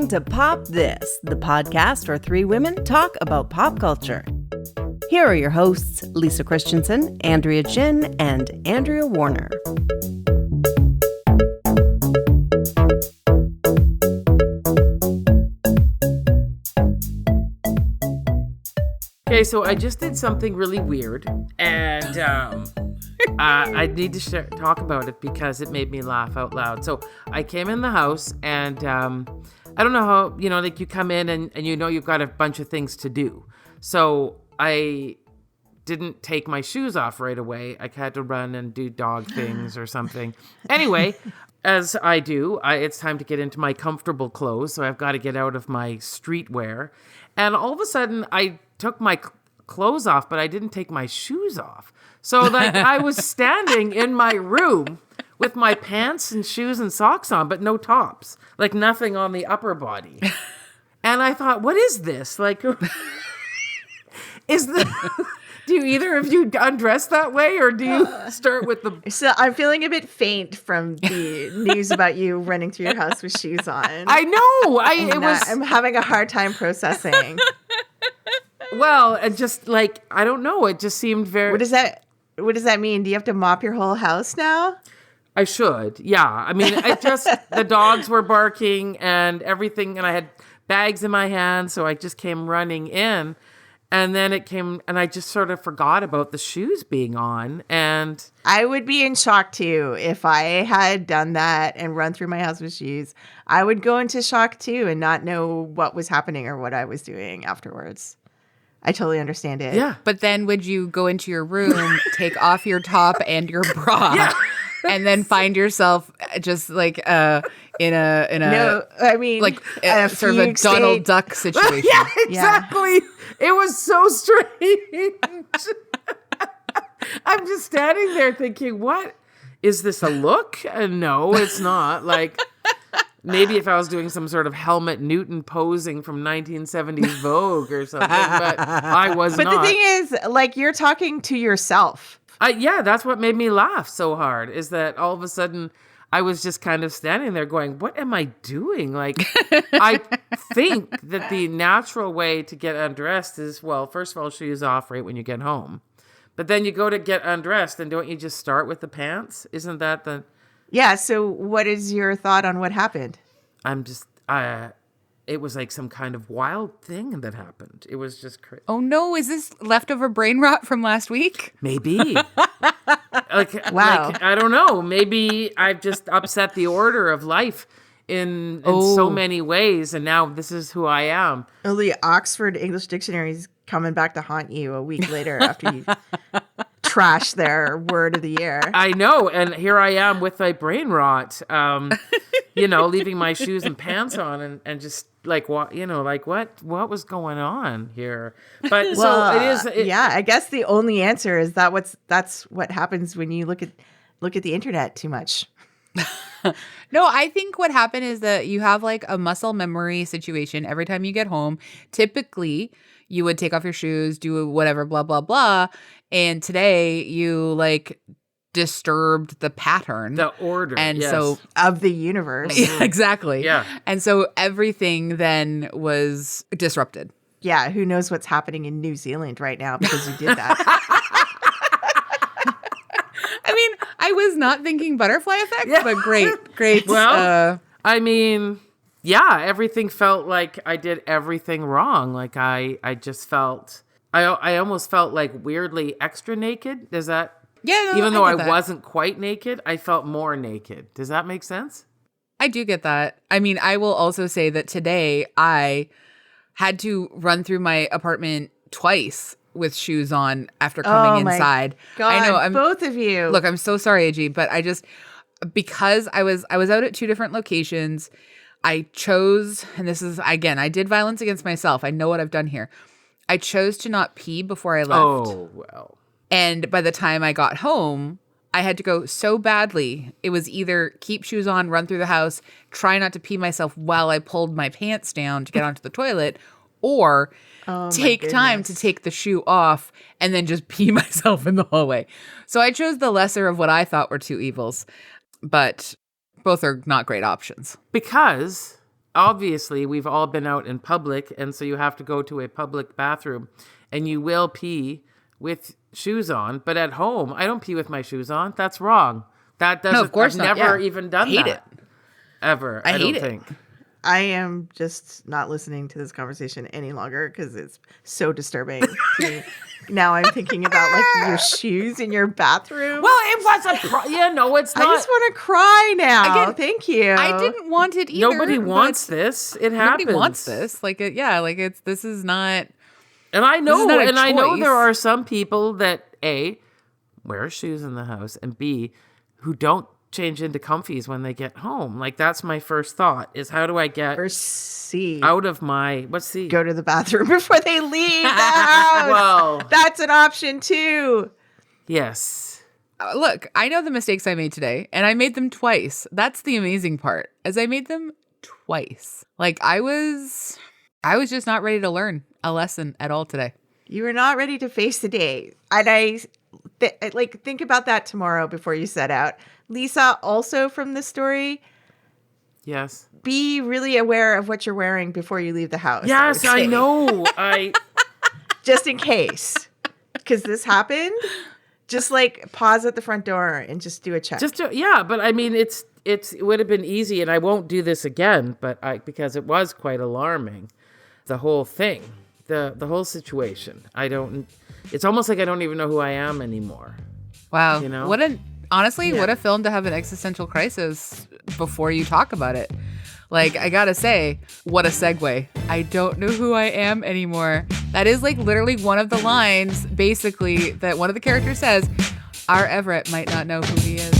listening to Pop This, the podcast where three women talk about pop culture. Here are your hosts, Lisa Christiansen, Andrea Gin, and Andrea Warner. Okay, so I just did something really weird, and I need to talk about it because it made me laugh out loud. So I came in the house, and I don't know how, like you come in and you've got a bunch of things to do. So I didn't take my shoes off right away. I had to run and do dog things or something. Anyway, as I do, it's time to get into my comfortable clothes. So I've got to get out of my streetwear. And all of a sudden, I took my clothes off, but I didn't take my shoes off. So like I was standing in my room with my pants and shoes and socks on, but no tops, like nothing on the upper body. And I thought, what is this? Like, do either of you undress that way, or do you start with the... So I'm feeling a bit faint from the news about you running through your house with shoes on. I know. I'm having a hard time processing. Well, it just like, I don't know. It just seemed very... What does that mean? Do you have to mop your whole house now? I should. Yeah. I mean, the dogs were barking and everything, and I had bags in my hand, so I just came running in. And then it came, and I just sort of forgot about the shoes being on. And I would be in shock too if I had done that and run through my house with shoes. I would go into shock too and not know what was happening or what I was doing afterwards. I totally understand it. Yeah. But then would you go into your room, take off your top and your bra, and then find yourself just like in a no, I mean like sort of a Donald Duck situation? Yeah, exactly. Yeah. It was so strange. I'm just standing there thinking, what? Is this a look? No, it's not. Like, maybe if I was doing some sort of Helmut Newton posing from 1970s Vogue or something, but I was not. But the thing is, like, you're talking to yourself. Yeah, that's what made me laugh so hard, is that all of a sudden I was just kind of standing there going, what am I doing? Like, I think that the natural way to get undressed is, well, first of all, shoes off right when you get home. But then you go to get undressed, and don't you just start with the pants? Isn't that the... Yeah, so what is your thought on what happened? I'm just... it was like some kind of wild thing that happened. It was just crazy. Oh no, is this leftover brain rot from last week? Maybe. Wow. Like, I don't know. Maybe I've just upset the order of life in so many ways, and now this is who I am. Oh, the Oxford English Dictionary is coming back to haunt you a week later after you trash their word of the year. I know, and here I am with my brain rot, leaving my shoes and pants on and just like what what was going on here? But so it is. I guess the only answer is that's what happens when you look at the internet too much. No, I think what happened is that you have like a muscle memory situation every time you get home. Typically, you would take off your shoes, do whatever, blah, blah, blah. And today you like disturbed the pattern. The order. And so of the universe. Yeah, exactly. Yeah. And so everything then was disrupted. Yeah. Who knows what's happening in New Zealand right now because you did that. I mean, I was not thinking butterfly effect, but great. Well, I mean, yeah, everything felt like I did everything wrong. Like I just felt, I almost felt like weirdly extra naked. Does that? Yeah. No, even though I that. wasn't quite naked, I felt more naked. Does that make sense? I do get that. I mean, I will also say that today I had to run through my apartment twice with shoes on after coming inside. God, I know, both of you. Look, I'm so sorry, AG, but I just, because I was out at two different locations, I chose, and this is, again, I did violence against myself. I know what I've done here. I chose to not pee before I left. Oh, well. And by the time I got home, I had to go so badly. It was either keep shoes on, run through the house, try not to pee myself while I pulled my pants down to get onto the toilet, or take time to take the shoe off and then just pee myself in the hallway. So I chose the lesser of what I thought were two evils, but both are not great options. Because obviously we've all been out in public, and so you have to go to a public bathroom, and you will pee with shoes on. But at home, I don't pee with my shoes on. That's wrong. That doesn't. No, of course I've not. never Yeah. even done Hate that. Ever. I hate don't it. think. I am just not listening to this conversation any longer because it's so disturbing to me. Now I'm thinking about like your shoes in your bathroom. Well, it wasn't. No, it's I not. just want to cry now. Again, Thank you. I didn't want it either. Nobody but wants this. It happens. Nobody wants this. Like, this is not. And I know, not a and I know choice. there are some people that A, wear shoes in the house, and B, who don't change into comfies when they get home. Like, that's my first thought, is how do I get Or C. out of my, what's C? Go to the bathroom before they leave the house. Well, That's an option too. yes. Look, I know the mistakes I made today, and I made them twice. That's the amazing part, as I made them twice. Like, I was just not ready to learn a lesson at all today. You were not ready to face the day. And think about that tomorrow before you set out. Lisa, also from this story, Yes. be really aware of what you're wearing before you leave the house. Yes, would I say. know. Just in case. Because this happened. Just like pause at the front door and just do a check. But I mean, it would have been easy, and I won't do this again, because it was quite alarming, the whole thing, the whole situation. It's almost like I don't even know who I am anymore. Wow. You know? What a film to have an existential crisis before you talk about it. Like, I gotta say, what a segue. I don't know who I am anymore. That is like literally one of the lines, basically, that one of the characters says. Our Everett might not know who he is.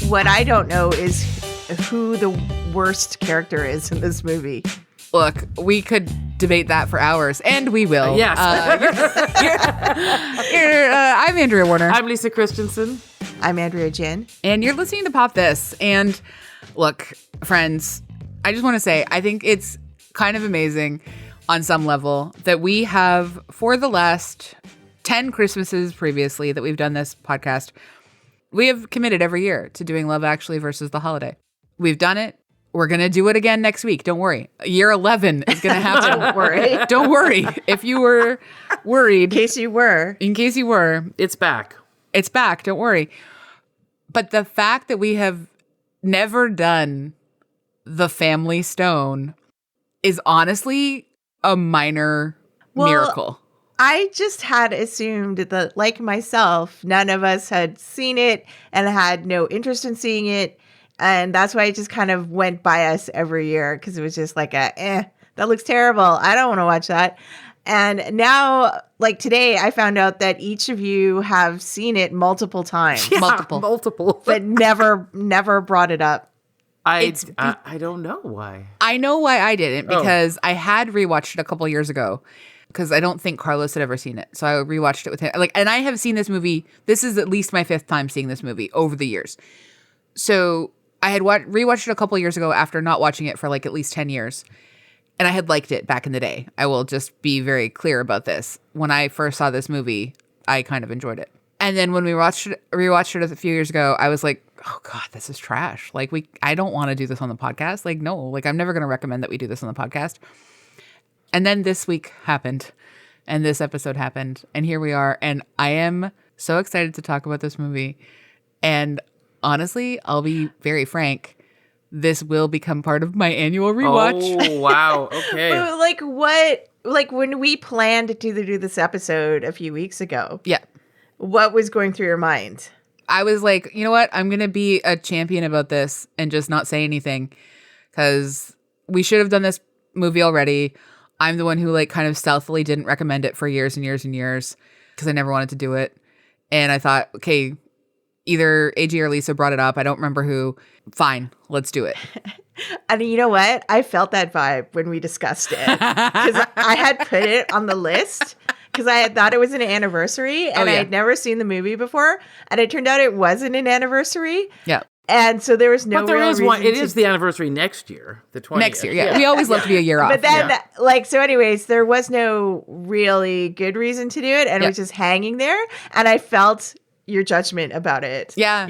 What I don't know is who the worst character is in this movie. Look, we could debate that for hours, and we will. Yes. I'm Andrea Warner. I'm Lisa Christiansen. I'm Andrea Gin. And you're listening to Pop This. And look, friends, I just want to say, I think it's kind of amazing on some level that we have, for the last 10 Christmases previously that we've done this podcast, we have committed every year to doing Love Actually versus The Holiday. We've done it. We're going to do it again next week. Don't worry. Year 11 is going to happen. Don't worry. Don't worry. If you were worried. In case you were. It's back. It's back. Don't worry. But the fact that we have never done The Family Stone is honestly a minor miracle. I just had assumed that, like myself, none of us had seen it and had no interest in seeing it. And that's why it just kind of went by us every year because it was just like that looks terrible. I don't want to watch that. And now, like today, I found out that each of you have seen it multiple times. Yeah, Multiple. But never brought it up. I don't know why. I know why I didn't, because I had rewatched it a couple years ago because I don't think Carlos had ever seen it. So I rewatched it with him. And I have seen this movie. This is at least my 5th time seeing this movie over the years. So I had rewatched it a couple years ago after not watching it for like at least 10 years. And I had liked it back in the day. I will just be very clear about this. When I first saw this movie, I kind of enjoyed it. And then when we rewatched it a few years ago, I was like, oh God, this is trash. Like I don't want to do this on the podcast. Like, no, like I'm never going to recommend that we do this on the podcast. And then this week happened and this episode happened and here we are. And I am so excited to talk about this movie. And honestly, I'll be very frank. This will become part of my annual rewatch. Oh, wow. Okay. But like when we planned to do this episode a few weeks ago. Yeah. What was going through your mind? I was like, you know what? I'm going to be a champion about this and just not say anything because we should have done this movie already. I'm the one who like kind of stealthily didn't recommend it for years and years and years because I never wanted to do it. And I thought, okay, either AG or Lisa brought it up. I don't remember who. Fine, let's do it. And you know what? I felt that vibe when we discussed it because I had put it on the list because I had thought it was an anniversary and I had never seen the movie before. And it turned out it wasn't an anniversary. Yeah. And so there was no But there real is one. reason It is the anniversary next year, the 20th. Next year, yeah. We always love to be a year off. But then, Yeah. like, so anyways, there was no really good reason to do it. And it Yeah. was just hanging there. And I felt your judgment about it. Yeah.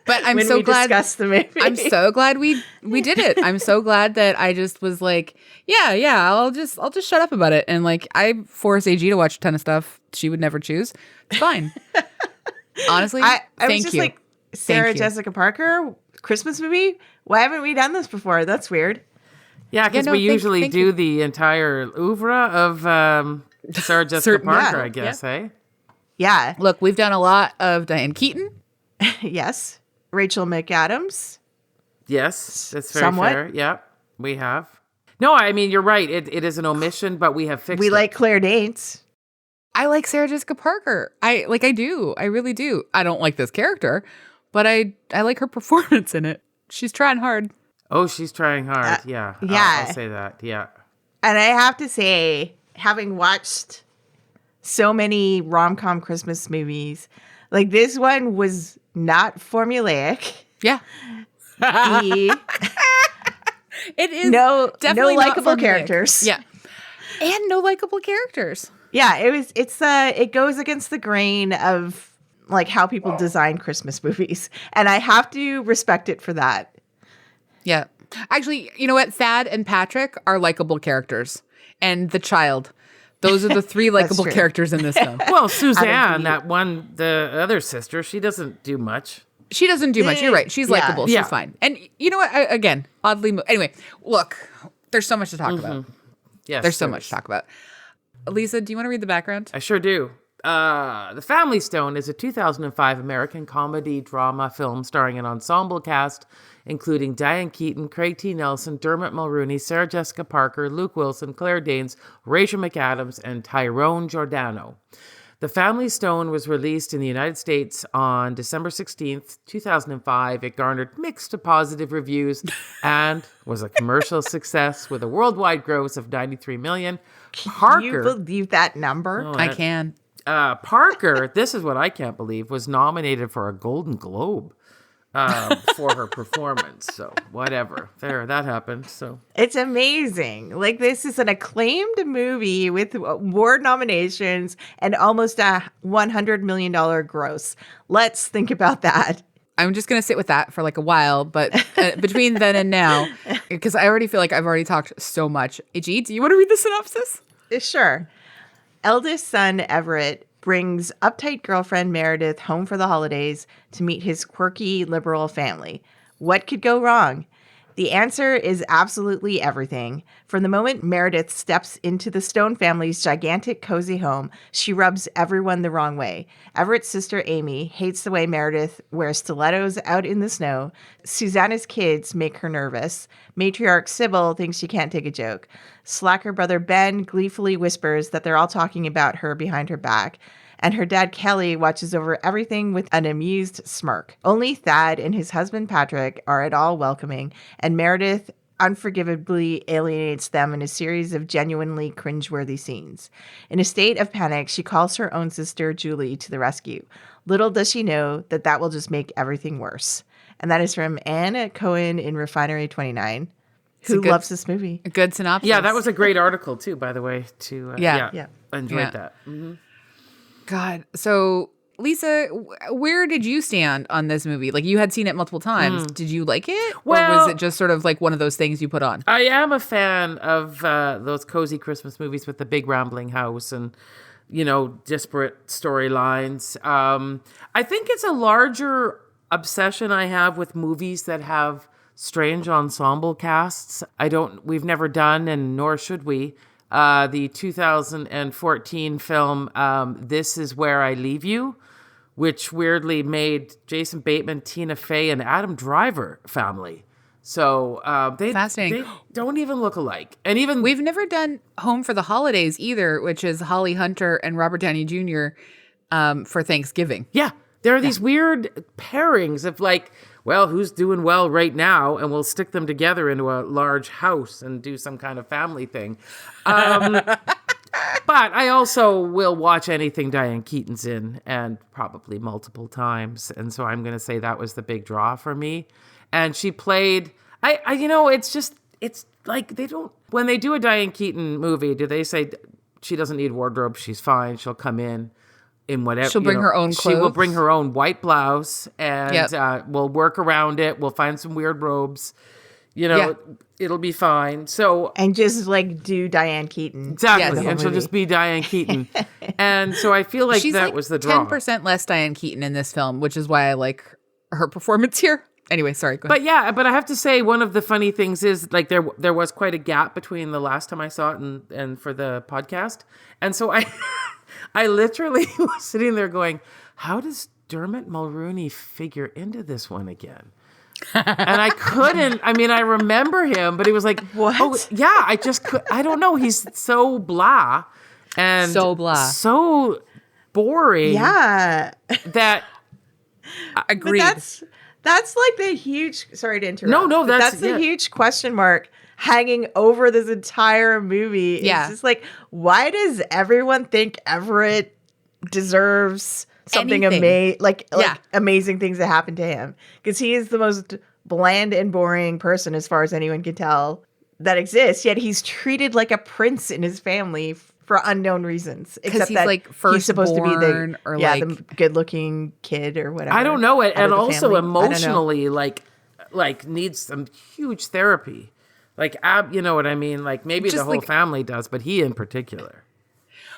But I'm when so we glad. discussed the movie. I'm so glad we did it. I'm so glad that I just was like, yeah, I'll just shut up about it. And like, I force AG to watch a ton of stuff she would never choose. It's fine. Honestly, I was thank just you. like, Sarah you. Jessica Parker, Christmas movie? Why haven't we done this before? That's weird. Yeah, because no, we usually thank do you. the entire oeuvre of Sarah Jessica Certain- Parker, yeah, I guess, eh? Yeah. Look, we've done a lot of Diane Keaton. Yes. Rachel McAdams. Yes, that's very Somewhat. fair. Yeah, we have. No, I mean, you're right. It is an omission, but we have fixed We it. like Claire Danes. I like Sarah Jessica Parker. I do. I really do. I don't like this character, but I like her performance in it. She's trying hard. Oh, she's trying hard. Yeah. yeah. I'll say that. Yeah. And I have to say, having watched so many rom-com Christmas movies, like this one was not formulaic. Yeah. The, It is no definitely not likable formulaic. characters. Yeah. And no likable characters. Yeah, it goes against the grain of like how people design Christmas movies. And I have to respect it for that. Yeah. Actually, you know what? Thad and Patrick are likable characters. And the child. Those are the three likable true. characters in this film. Well, Suzanne, Avid. the other sister, she doesn't do much. She doesn't do much. You're right. She's Yeah. likable. Yeah. She's fine. And you know what? Again, oddly. Anyway, look, there's so much to talk about. Yes. There's so there much is. to talk about. Lisa, do you want to read the background? I sure do. The Family Stone is a 2005 American comedy drama film starring an ensemble cast including Diane Keaton, Craig T. Nelson, Dermot Mulrooney, Sarah Jessica Parker, Luke Wilson, Claire Danes, Rachel McAdams, and Tyrone Giordano. The Family Stone was released in the United States on December 16th, 2005. It garnered mixed to positive reviews and was a commercial success with a worldwide gross of $93 million. Can you believe that number? Oh, I can. Parker, this is what I can't believe, was nominated for a Golden Globe for her performance. So whatever, that happened. So It's amazing. Like, this is an acclaimed movie with award nominations and almost a $100 million gross. Let's think about that. I'm just going to sit with that for like a while, but between then and now, because I already feel like I've already talked so much. AG, do you want to read the synopsis? Sure. Eldest son Everett brings uptight girlfriend Meredith home for the holidays to meet his quirky liberal family. What could go wrong? The answer is absolutely everything. From the moment Meredith steps into the Stone family's gigantic, cozy home, she rubs everyone the wrong way. Everett's sister Amy hates the way Meredith wears stilettos out in the snow. Susanna's kids make her nervous. Matriarch Sybil thinks she can't take a joke. Slacker brother Ben gleefully whispers that they're all talking about her behind her back. And her dad Kelly watches over everything with an amused smirk. Only Thad and his husband Patrick are at all welcoming, and Meredith unforgivably alienates them in a series of genuinely cringeworthy scenes. In a state of panic, she calls her own sister Julie to the rescue. Little does she know that that will just make everything worse. And that is from Anne Cohen in Refinery 29, who good- loves this movie. A good synopsis. yeah, that was a great article too, by the way. Yeah. I enjoyed Yeah. that. God. So, Lisa, where did you stand on this movie? Like, you had seen it multiple times. Did you like it? Or was Well- it just sort of like one of those things you put on? I am a fan of those cozy Christmas movies with the big rambling house and, disparate storylines. I think it's a larger obsession I have with movies that have strange ensemble casts. We've never done, and nor should we, the 2014 film, This Is Where I Leave You, which weirdly made Jason Bateman, Tina Fey, and Adam Driver family. So Fascinating. they don't even look alike. And even We've never done Home for the Holidays either, which is Holly Hunter and Robert Downey Jr. For Thanksgiving. yeah, there are these weird pairings of like, well, who's doing well right now, and we'll stick them together into a large house and do some kind of family thing. But I also will watch anything Diane Keaton's in, and probably multiple times. And so I'm going to say that was the big draw for me. And she played, it's like they don't, when they do a Diane Keaton movie, do they say she doesn't need wardrobe, she's fine, she'll come in whatever. She'll bring her own She will clothes. bring her own white blouse, and Yep. we'll work around it. We'll find some weird robes. It'll be fine. So And just like do Diane Keaton. exactly, Yes. and she'll just be Diane Keaton. And so I feel like She's that like was the draw. 10% less Diane Keaton in this film, which is why I like her performance here. Anyway, sorry. Go ahead. But I have to say, one of the funny things is like there was quite a gap between the last time I saw it and for the podcast, and so I literally was sitting there going, how does Dermot Mulroney figure into this one again? And I couldn't. I mean, I remember him, but it was like, What? Oh, yeah, I just could. I don't know. He's so blah and So blah. so boring. Yeah. That Agreed. But that's like the huge, sorry to interrupt. No, but that's- the yeah. huge question mark hanging over this entire movie. Yeah. It's just like, why does everyone think Everett deserves something Anything. Yeah. amazing things that happen to him? Because he is the most bland and boring person, as far as anyone can tell, that exists. Yet he's treated like a prince in his family for unknown reasons. Except he's, that like, he's supposed to be firstborn the or, the like- good-looking kid or whatever. I don't know it, out and of the also family. I don't know. emotionally, like needs some huge therapy. Like, you know what I mean? Like maybe the Just, whole like- family does, but he in particular.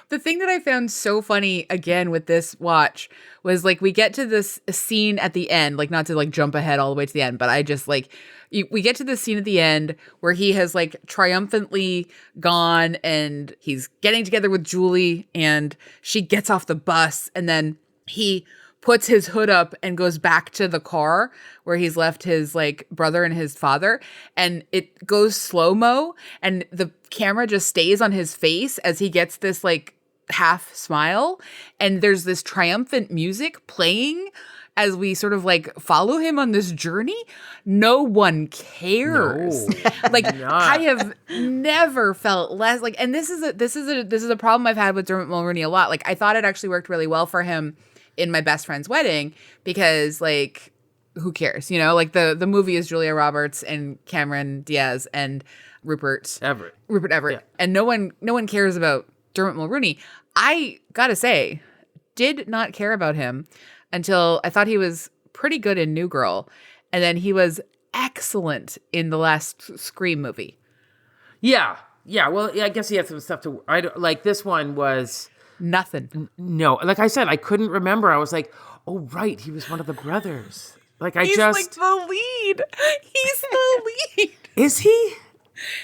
The thing that I found so funny again with this watch was like we get to this scene at the end, like not to like jump ahead all the way to the end, but I just like we get to the scene at the end where he has like triumphantly gone and he's getting together with Julie and she gets off the bus and then he puts his hood up and goes back to the car where he's left his like brother and his father, and it goes slow-mo and the camera just stays on his face as he gets this like half smile, and there's this triumphant music playing as we sort of like follow him on this journey. No one cares. No, Like not. I have never felt less like, and this is a problem I've had with Dermot Mulroney a lot. Like I thought it actually worked really well for him in My Best Friend's Wedding because like who cares, like the movie is Julia Roberts and Cameron Diaz and Rupert Everett. Everett, and no one cares about Dermot Mulroney. I gotta say, did not care about him until I thought he was pretty good in New Girl, and then he was excellent in the last Scream movie. Yeah. Well, I guess he had some stuff to. I don't, like this one was Nothing. no. Like I said, I couldn't remember. I was like, oh right, he was one of the brothers. Like I He's just like the lead. He's the lead. is he?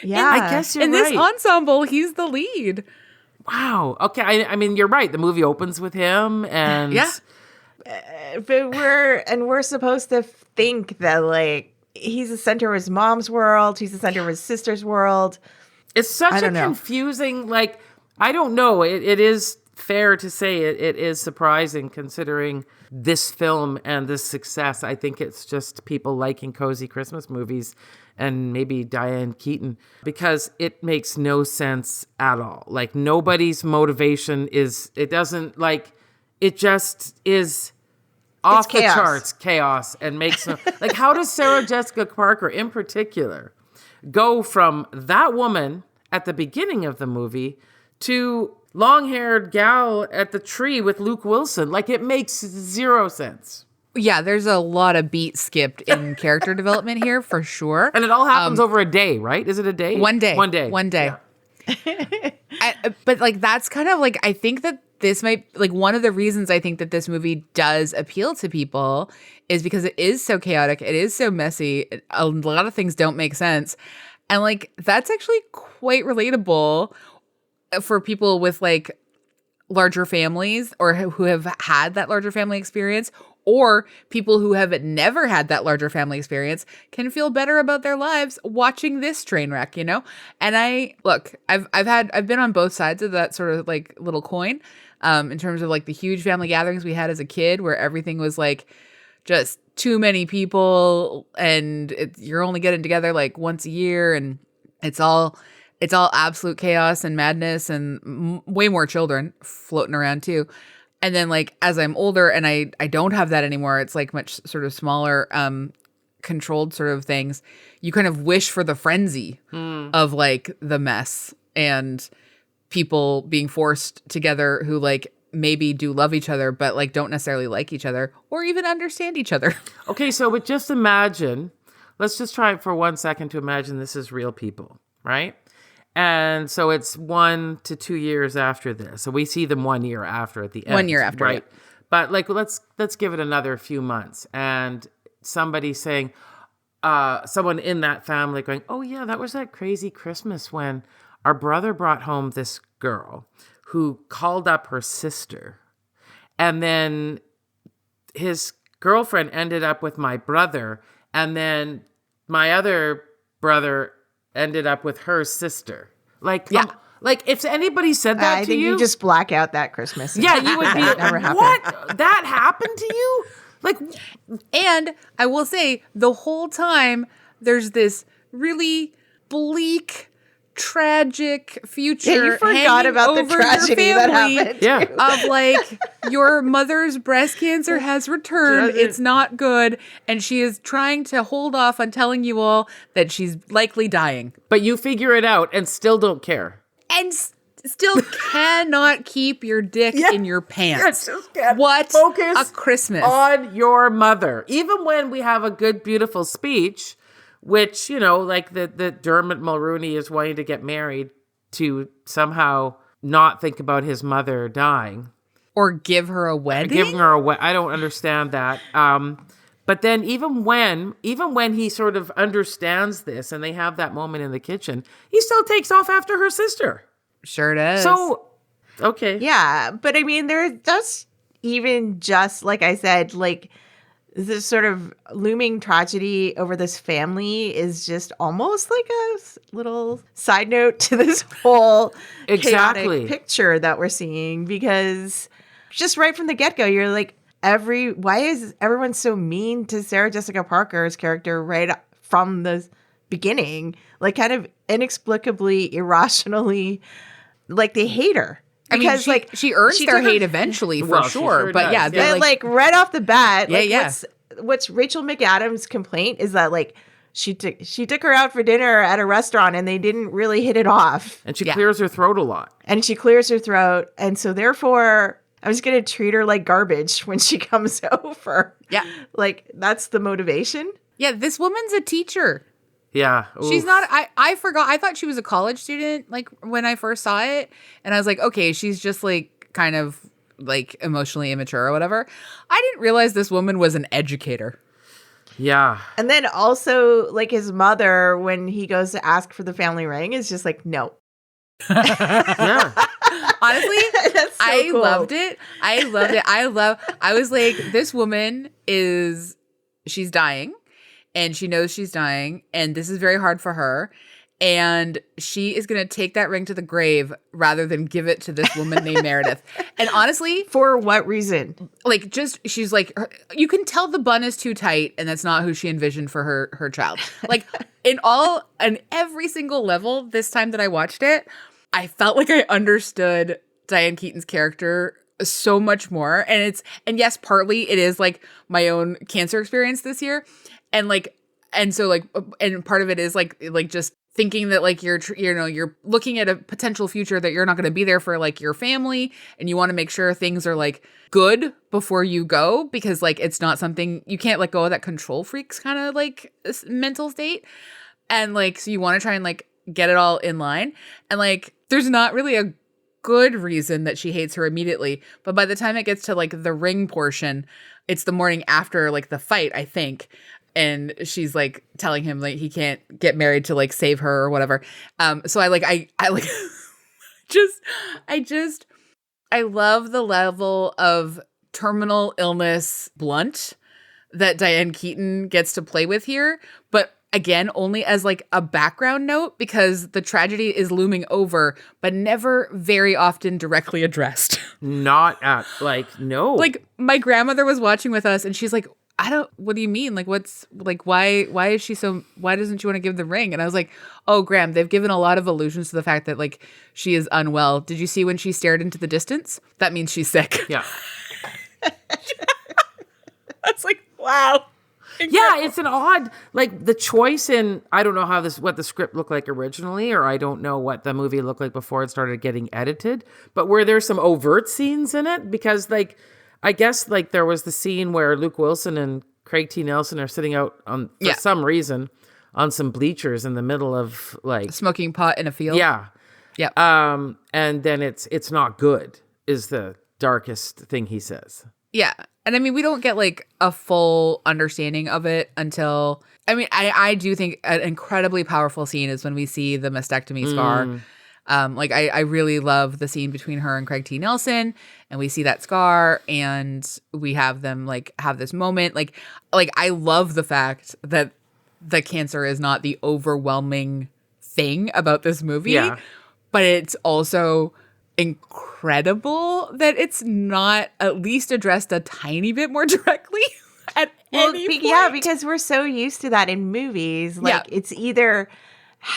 Yeah. I guess you're In right. this ensemble, he's the lead. Wow. Okay. I mean, you're right. The movie opens with him, and Yeah. But we're supposed to think that like he's the center of his mom's world, he's the center of his sister's world. it's such I a don't know. confusing. Like I don't know. It is fair to say it is surprising considering this film and this success. I think it's just people liking cozy Christmas movies and maybe Diane Keaton because it makes no sense at all. Like nobody's motivation is, it doesn't like, it just is off the chaos. charts chaos and makes no, like how does Sarah Jessica Parker in particular go from that woman at the beginning of the movie to long-haired gal at the tree with Luke Wilson? Like it makes zero sense. Yeah, there's a lot of beats skipped in character development here for sure. And it all happens over a day, right? Is it a day? One day. One day. One day. Yeah. But like that's kind of like I think that this might like one of the reasons I think that this movie does appeal to people is because it is so chaotic, it is so messy, a lot of things don't make sense, and like that's actually quite relatable for people with like larger families or who have had that larger family experience, or people who have never had that larger family experience can feel better about their lives watching this train wreck, And I've been on both sides of that sort of like little coin, in terms of like the huge family gatherings we had as a kid where everything was like just too many people and you're only getting together like once a year and it's all it's all absolute chaos and madness and way more children floating around too. And then like as I'm older and I don't have that anymore, it's like much sort of smaller controlled sort of things. You kind of wish for the frenzy of like the mess and people being forced together who like maybe do love each other, but like don't necessarily like each other or even understand each other. Okay, so but just imagine, let's just try for 1 second to imagine this is real people, right? And so it's 1 to 2 years after this. So we see them 1 year after at the end. 1 year after, right? yeah. But like let's give it another few months and somebody saying, someone in that family going, oh yeah, that was that crazy Christmas when our brother brought home this girl who called up her sister. And then his girlfriend ended up with my brother. And then my other brother ended up with her sister. Like, Yeah. Like if anybody said that I to think you just black out that Christmas. yeah, you would be That never happened. what? That happened to you? Like, And I will say the whole time there's this really bleak, tragic future. Yeah, you forgot hanging about the over your tragedy that family happened. yeah. Of like your mother's breast cancer has returned. Doesn't- It's not good. And she is trying to hold off on telling you all that she's likely dying. But you figure it out and still don't care. And still cannot keep your dick Yeah. in your pants. just can't What focus a Christmas. on your mother. Even when we have a good, beautiful speech, which, you know, like the Dermot Mulrooney is wanting to get married to somehow not think about his mother dying. Or give her a wedding. Giving her a I don't understand that. But then even when he sort of understands this and they have that moment in the kitchen, he still takes off after her sister. Sure does. So, okay. Yeah, but I mean, there does even just like I said, like this sort of looming tragedy over this family is just almost like a little side note to this whole Exactly. chaotic picture that we're seeing, because just right from the get-go, you're like, why is everyone so mean to Sarah Jessica Parker's character right from the beginning? Like kind of inexplicably, irrationally, like they hate her. I mean, Because she earns their took her- hate eventually for Well, she sure. sure But does, yeah, yeah. they're But like, like right off the bat, Yeah, like yeah. what's Rachel McAdams' complaint is that like she took her out for dinner at a restaurant and they didn't really hit it off. And she Yeah. clears her throat a lot. And she clears her throat. And so therefore I was gonna treat her like garbage when she comes over. yeah, Like that's the motivation. yeah. This woman's a teacher. Yeah. She's Oof. not. I forgot. I thought she was a college student. Like when I first saw it, and I was like, okay, she's just like kind of like emotionally immature or whatever. I didn't realize this woman was an educator. Yeah. And then also like his mother, when he goes to ask for the family ring, is just like, no. Yeah. Honestly, That's so I cool. loved it. I loved it. I was like, this woman she's dying and she knows she's dying and this is very hard for her. And she is going to take that ring to the grave rather than give it to this woman named Meredith. And honestly, For what reason? like she's like, you can tell the bun is too tight and that's not who she envisioned for her child. Like in every single level this time that I watched it, I felt like I understood Diane Keaton's character so much more. And yes, partly it is like my own cancer experience this year. And part of it is like just thinking that like you're looking at a potential future that you're not going to be there for like your family and you want to make sure things are like good before you go, because like it's not something you can't let go of, that control freaks kind of like mental state. And like, so you want to try and like get it all in line. And like, there's not really a good reason that she hates her immediately. But by the time it gets to like the ring portion, it's the morning after like the fight, I think. And she's like telling him like he can't get married to like save her or whatever. So I love the level of terminal illness blunt that Diane Keaton gets to play with here. But again, only as like a background note, because the tragedy is looming over, but never very often directly addressed. Not at, like, no. Like my grandmother was watching with us and she's like, what do you mean? Like, what's like, why is she why doesn't she want to give the ring? And I was like, oh, Graham, they've given a lot of allusions to the fact that like she is unwell. Did you see when she stared into the distance? That means she's sick. Yeah. That's like, wow. Yeah, it's an odd, like the choice in, I don't know what the script looked like originally, or I don't know what the movie looked like before it started getting edited, but were there some overt scenes in it? Because like, I guess like there was the scene where Luke Wilson and Craig T. Nelson are sitting out for some reason on some bleachers in the middle of like smoking pot in a field. Yeah. Yeah. And then it's not good is the darkest thing he says. Yeah. And I mean, we don't get like a full understanding of it until, I mean, I do think an incredibly powerful scene is when we see the mastectomy scar. Like I really love the scene between her and Craig T. Nelson, and we see that scar and we have them like have this moment. Like I love the fact that the cancer is not the overwhelming thing about this movie, but it's also incredible that it's not at least addressed a tiny bit more directly at any point. Yeah, because we're so used to that in movies. Like it's either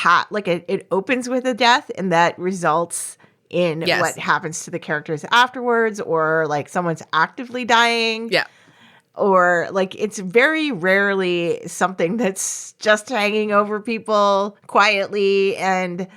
it opens with a death and that results in what happens to the characters afterwards, or like someone's actively dying. Yeah. Or like it's very rarely something that's just hanging over people quietly and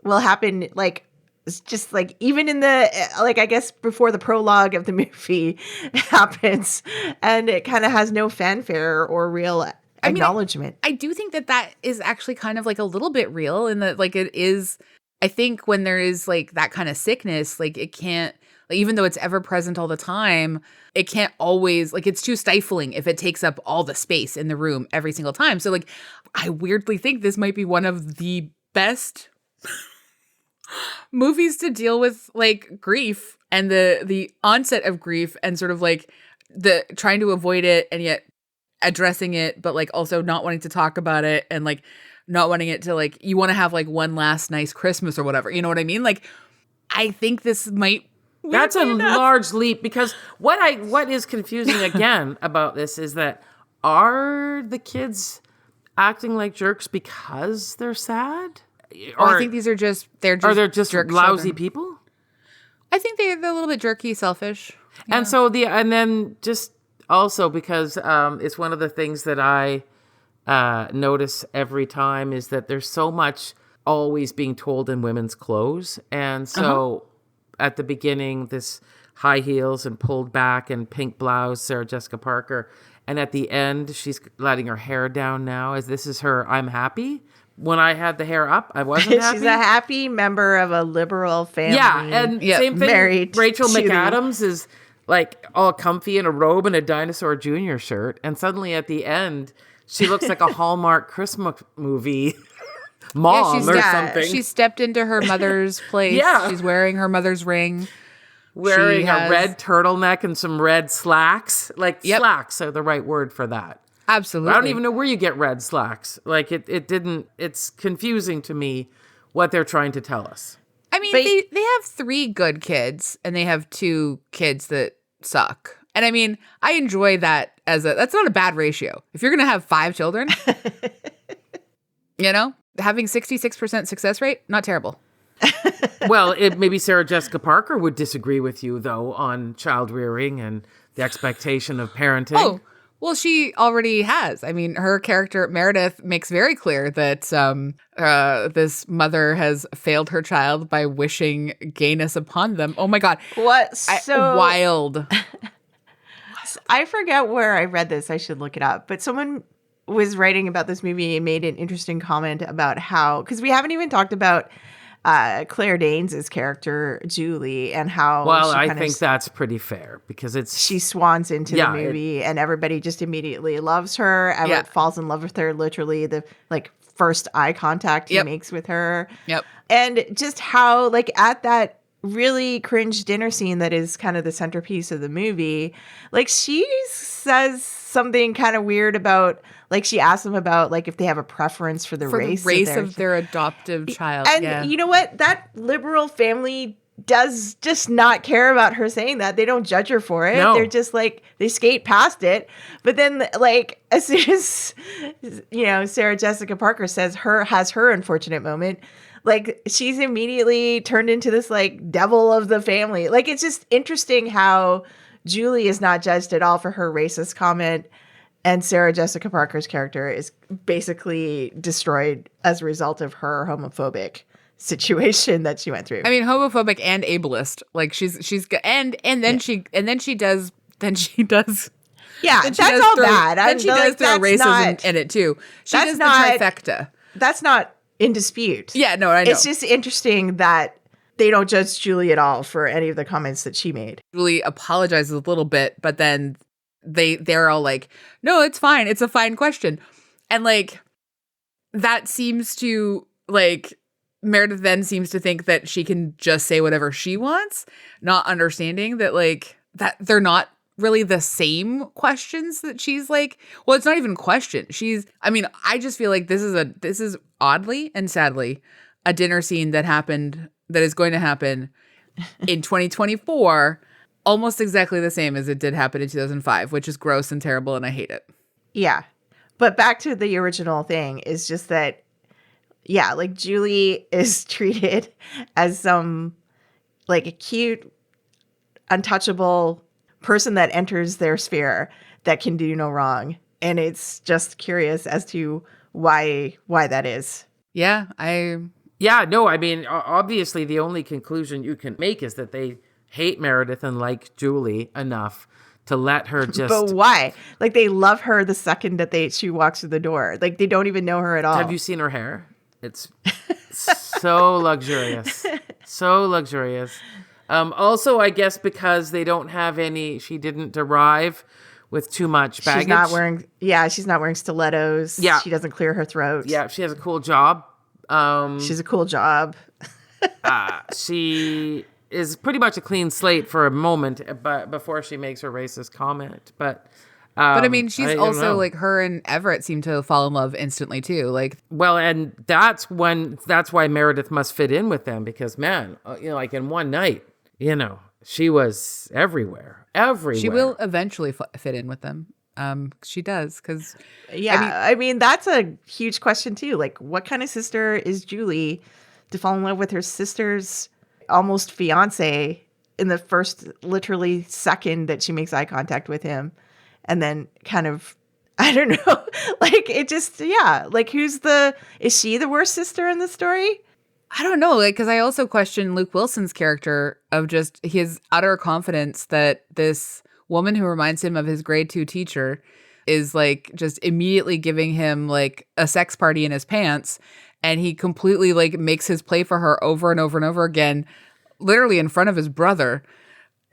will happen like it's just like even in the like I guess before the prologue of the movie happens, and it kind of has no fanfare or real acknowledgement. I do think that is actually kind of like a little bit real in that like it is. I think when there is like that kind of sickness, like it can't, like, even though it's ever present all the time, it can't always, like it's too stifling if it takes up all the space in the room every single time. So like I weirdly think this might be one of the best movies to deal with like grief and the onset of grief and sort of like the trying to avoid it and yet addressing it, but like also not wanting to talk about it and like not wanting it to like, you want to have like one last nice Christmas or whatever. You know what I mean? Like, I think this might. That's a large leap, because what is confusing again about this is that are the kids acting like jerks because they're sad? Or I think they're just lousy children. People? I think they're a little bit jerky, selfish. Yeah. And so and then just also because it's one of the things that I notice every time is that there's so much always being told in women's clothes. And so at the beginning, this high heels and pulled back and pink blouse, Sarah Jessica Parker. And at the end, she's letting her hair down now as this is her, I'm happy. When I had the hair up, I wasn't happy. She's a happy member of a liberal family. Yeah, and same thing. Married Rachel McAdams is like all comfy in a robe and a Dinosaur Jr. shirt. And suddenly at the end, she looks like a Hallmark Christmas movie mom or something. She stepped into her mother's place. Yeah. She's wearing her mother's ring. Wearing a red turtleneck and some red slacks. Like slacks are the right word for that. Absolutely. I don't even know where you get red slacks. Like it's confusing to me what they're trying to tell us. I mean, they have 3 good kids and they have 2 kids that suck. And I mean, I enjoy that that's not a bad ratio. If you're going to have 5 children, having 66% success rate, not terrible. Well, maybe Sarah Jessica Parker would disagree with you though on child rearing and the expectation of parenting. Oh, well, she already has. I mean, her character, Meredith, makes very clear that this mother has failed her child by wishing gayness upon them. Oh, my God. What? So wild. I forget where I read this. I should look it up. But someone was writing about this movie and made an interesting comment about how, because we haven't even talked about Claire Danes' character, Julie, and how I think that's pretty fair because she swans into the movie and everybody just immediately loves her. Everyone falls in love with her, literally the first eye contact he makes with her. Yep. And just how at that really cringe dinner scene that is kind of the centerpiece of the movie, she says something kind of weird about she asks them about if they have a preference for the race of their adoptive child. And you know what? That liberal family does just not care about her saying that. They don't judge her for it. No. They're just like, they skate past it. But then, like, as soon as, Sarah Jessica Parker has her unfortunate moment, like, she's immediately turned into this, like, devil of the family. Like, it's just interesting how Julie is not judged at all for her racist comment, and Sarah Jessica Parker's character is basically destroyed as a result of her homophobic situation that she went through. I mean, homophobic and ableist. Like she's and then she does. Yeah, that's all bad. Then she does throw racism in it too. She does the trifecta. That's not in dispute. Yeah, no, I know. It's just interesting that they don't judge Julie at all for any of the comments that she made. Julie apologizes a little bit, but then they're all like, "No, it's fine. It's a fine question," and like that seems to like. Meredith then seems to think that she can just say whatever she wants, not understanding that like that they're not really the same questions that she's like, well, it's not even a question. I just feel like this is oddly and sadly a dinner scene that is going to happen in 2024, almost exactly the same as it did happen in 2005, which is gross and terrible and I hate it. Yeah. But back to the original thing is just that, yeah, like Julie is treated as some like a cute, untouchable person that enters their sphere that can do no wrong. And it's just curious as to why that is. Yeah, no, I mean, obviously the only conclusion you can make is that they hate Meredith and like Julie enough to let her just... But why? Like, they love her the second that she walks through the door. Like, they don't even know her at all. Have you seen her hair? It's so luxurious. So luxurious. Also, I guess because they don't have she didn't arrive with too much baggage. She's not wearing stilettos. Yeah. She doesn't clear her throat. Yeah, she has a cool job. She's a cool job. She is pretty much a clean slate for a moment, but before she makes her racist comment. But I mean, she's also like her and Everett seem to fall in love instantly too. Like, well, and that's why Meredith must fit in with them because man, like in one night, she was everywhere. She will eventually fit in with them. She does because I mean that's a huge question too. Like, what kind of sister is Julie to fall in love with her sister's almost fiance in the first literally second that she makes eye contact with him? And then kind of, I don't know, like it just, like is she the worst sister in the story? I don't know, like, because I also question Luke Wilson's character of just his utter confidence that this woman who reminds him of his grade 2 teacher is like just immediately giving him like a sex party in his pants. And he completely like makes his play for her over and over and over again, literally in front of his brother.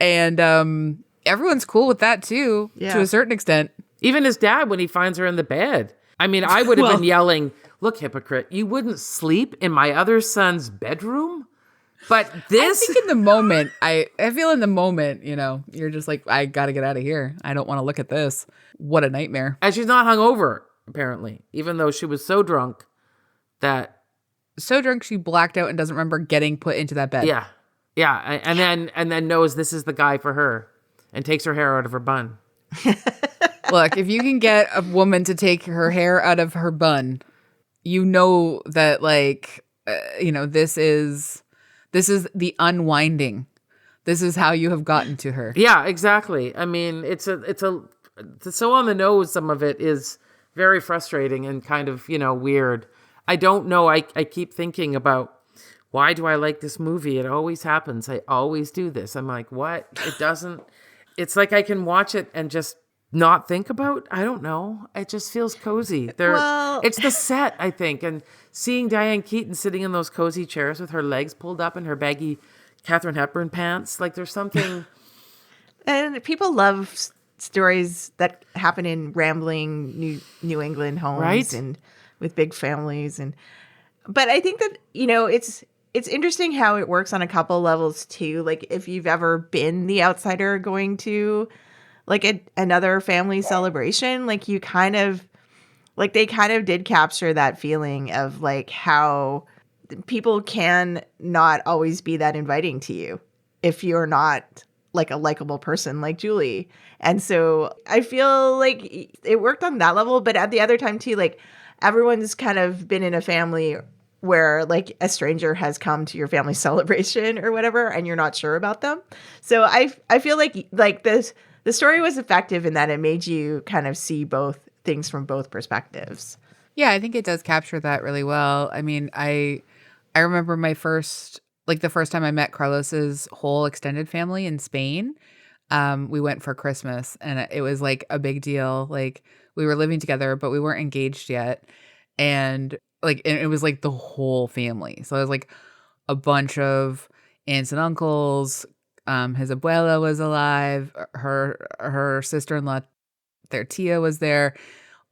And, everyone's cool with that too, to a certain extent. Even his dad, when he finds her in the bed. I mean, I would have been yelling, "Look, hypocrite, you wouldn't sleep in my other son's bedroom?" But this... I think in the moment, I feel in the moment, you're just like, I got to get out of here. I don't want to look at this. What a nightmare. And she's not hungover, apparently, even though she was so drunk that... So drunk she blacked out and doesn't remember getting put into that bed. Yeah. Yeah. And then knows this is the guy for her. And takes her hair out of her bun. Look, if you can get a woman to take her hair out of her bun, you know that, like, this is the unwinding. This is how you have gotten to her. Yeah, exactly. I mean, it's so on the nose. Some of it is very frustrating and kind of, weird. I don't know. I keep thinking about, why do I like this movie? It always happens. I always do this. I'm like, what? It doesn't... It's like I can watch it and just not think about. I don't know. It just feels cozy. It's the set, I think, and seeing Diane Keaton sitting in those cozy chairs with her legs pulled up and her baggy Katharine Hepburn pants. Like there's something. And people love stories that happen in rambling New England homes, right? And with big families, but I think that It's interesting how it works on a couple levels too. Like if you've ever been the outsider going to like another family celebration, like you kind of like they kind of did capture that feeling of like how people can not always be that inviting to you if you're not like a likable person like Julie. And so I feel like it worked on that level, but at the other time too, like everyone's kind of been in a family where like a stranger has come to your family celebration or whatever, and you're not sure about them. So I feel like the story was effective in that it made you kind of see both things from both perspectives. Yeah, I think it does capture that really well. I mean, I remember the first time I met Carlos's whole extended family in Spain. We went for Christmas, and it was like a big deal. Like we were living together, but we weren't engaged yet. And it was like the whole family. So it was like a bunch of aunts and uncles. His abuela was alive. Her sister-in-law, their tia, was there.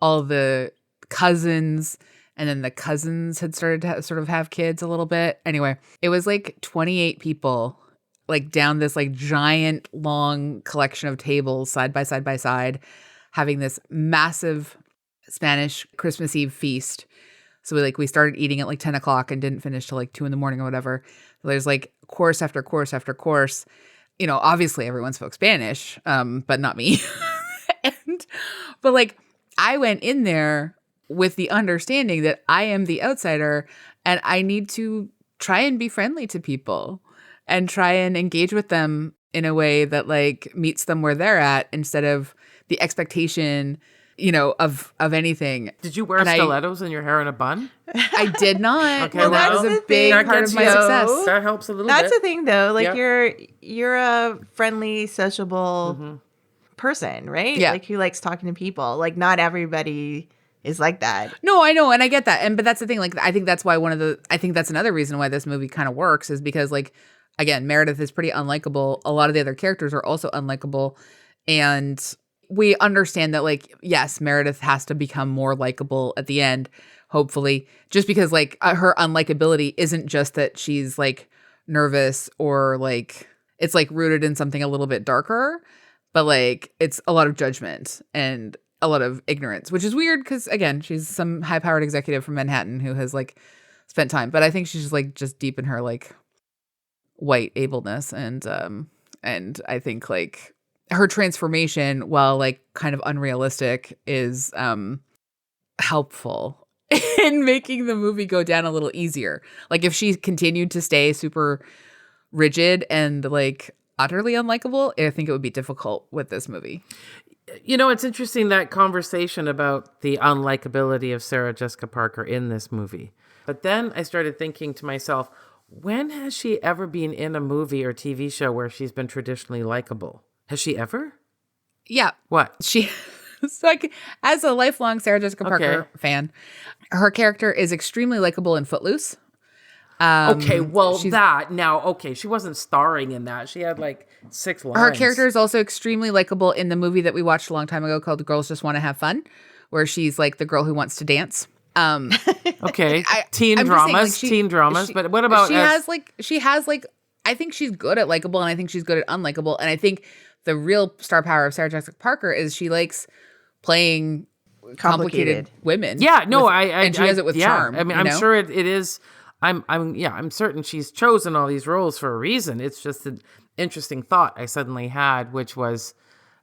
All the cousins, and then the cousins had started to sort of have kids a little bit. Anyway, it was like 28 people, like down this like giant long collection of tables side by side by side, having this massive Spanish Christmas Eve feast. So we started eating at like 10 o'clock and didn't finish till like 2 a.m. or whatever. So there's like course after course after course. You know, obviously everyone spoke Spanish, but not me. But like I went in there with the understanding that I am the outsider and I need to try and be friendly to people and try and engage with them in a way that like meets them where they're at instead of the expectation, you know, of anything. Did you wear stilettos in your hair in a bun? I did not. Okay, well, that was a big part of my success. That helps a little That's bit. the thing though. Like Yep. you're a friendly, sociable person, right? Yeah. Like who likes talking to people. Like not everybody is like that. No, I know, and I get that. But that's the thing. Like, I think that's why I think that's another reason why this movie kind of works is because, like, again, Meredith is pretty unlikable. A lot of the other characters are also unlikable, and we understand that, like, yes, Meredith has to become more likable at the end, hopefully, just because, like, her unlikability isn't just that she's like nervous or like it's like rooted in something a little bit darker, but like it's a lot of judgment and a lot of ignorance, which is weird because, again, she's some high-powered executive from Manhattan who has like spent time. But I think she's just deep in her like white ableness, and I think like her transformation, while like kind of unrealistic, is helpful in making the movie go down a little easier. Like if she continued to stay super rigid and like utterly unlikable, I think it would be difficult with this movie. You know, it's interesting, that conversation about the unlikability of Sarah Jessica Parker in this movie. But then I started thinking to myself, when has she ever been in a movie or TV show where she's been traditionally likable? Has she ever? Yeah. What? She, like, as a lifelong Sarah Jessica Parker fan, her character is extremely likable in Footloose. Okay, well, she wasn't starring in that. She had like 6 lines. Her character is also extremely likable in the movie that we watched a long time ago called Girls Just Want to Have Fun, where she's like the girl who wants to dance. Okay, teen I'm dramas, just saying, like, but what about she has I think she's good at likable, and I think she's good at unlikable, and I think the real star power of Sarah Jessica Parker is she likes playing complicated women. Yeah, no, and she does it with charm. I mean, I'm sure it is. I'm certain she's chosen all these roles for a reason. It's just an interesting thought I suddenly had, which was,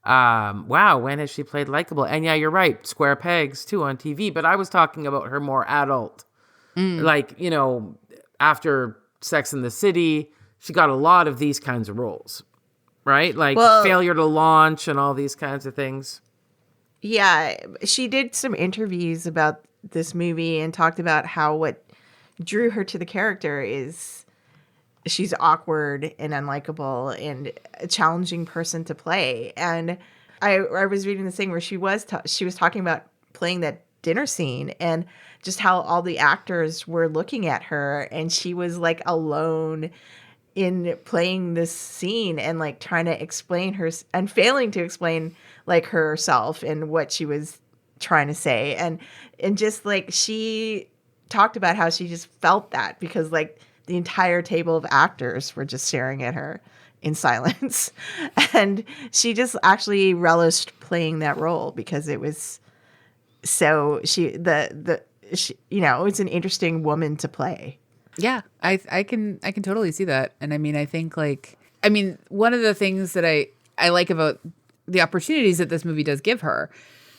wow, when has she played likable? And yeah, you're right, square pegs too on TV. But I was talking about her more adult, like, you know, after Sex and the City, she got a lot of these kinds of roles, right? Like failure to launch and all these kinds of things. Yeah, she did some interviews about this movie and talked about how what drew her to the character is she's awkward and unlikable and a challenging person to play. And I was reading this thing where she was talking about playing that dinner scene and just how all the actors were looking at her, and she was like alone in playing this scene and like trying to explain her and failing to explain like herself and what she was trying to say. And just like she talked about how she just felt that because like the entire table of actors were just staring at her in silence. And she just actually relished playing that role because it was so you know, it's an interesting woman to play. Yeah, I can totally see that. And I mean, I think one of the things that I like about the opportunities that this movie does give her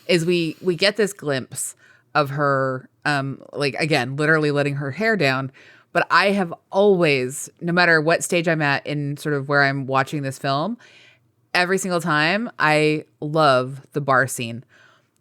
is we get this glimpse of her, again, literally letting her hair down. But I have always, no matter what stage I'm at in sort of where I'm watching this film, every single time I love the bar scene.